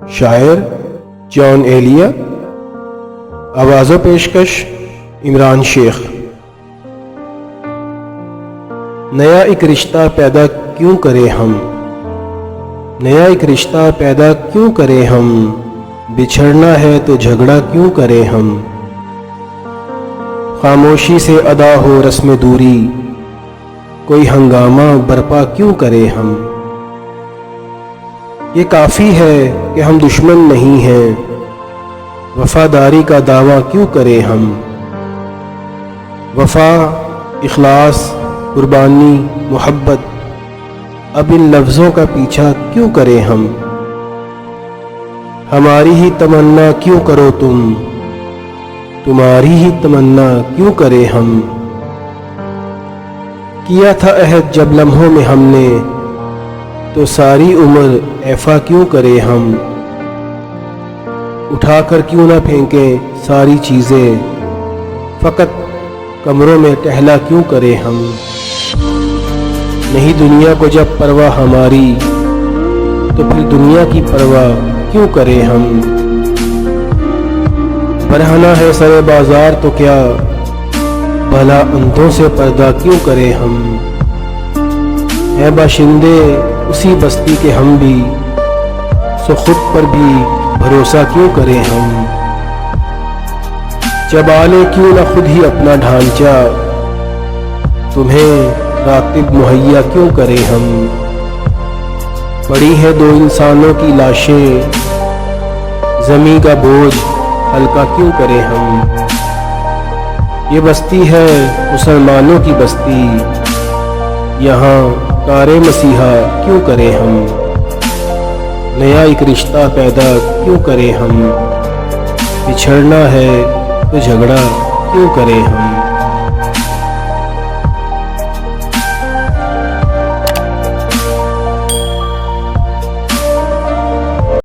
شاعر جان ایلیا، آواز و پیشکش عمران شیخ۔ نیا ایک رشتہ پیدا کیوں کرے ہم، نیا ایک رشتہ پیدا کیوں کرے ہم، بچھڑنا ہے تو جھگڑا کیوں کرے ہم، خاموشی سے ادا ہو رسم دوری، کوئی ہنگامہ برپا کیوں کرے ہم۔ یہ کافی ہے کہ ہم دشمن نہیں ہیں، وفاداری کا دعویٰ کیوں کرے ہم، وفا، اخلاص، قربانی، محبت، اب ان لفظوں کا پیچھا کیوں کرے ہم۔ ہماری ہی تمنا کیوں کرو تم، تمہاری ہی تمنا کیوں کرے ہم۔ کیا تھا عہد جب لمحوں میں ہم نے، تو ساری عمر ایفا کیوں کرے ہم۔ اٹھا کر کیوں نہ پھینکیں ساری چیزیں، فقط کمروں میں ٹہلا کیوں کرے ہم۔ نہیں دنیا کو جب پرواہ ہماری، تو پھر دنیا کی پرواہ کیوں کرے ہم۔ برہنہ ہے سر بازار تو کیا، بھلا اندھوں سے پردہ کیوں کرے ہم۔ ہے باشندے اسی بستی کے ہم بھی، سو خود پر بھی بھروسہ کیوں کرے ہم۔ چبالے کیوں نہ خود ہی اپنا ڈھانچہ، تمہیں راتب مہیا کیوں کرے ہم۔ پڑی ہے دو انسانوں کی لاشیں، زمیں کا بوجھ ہلکا کیوں کرے ہم۔ یہ بستی ہے مسلمانوں کی بستی، یہاں کار مسیحا کیوں کرے ہم۔ نیا ایک رشتہ پیدا کیوں کرے ہم، بچھڑنا ہے تو جھگڑا کیوں کرے ہم۔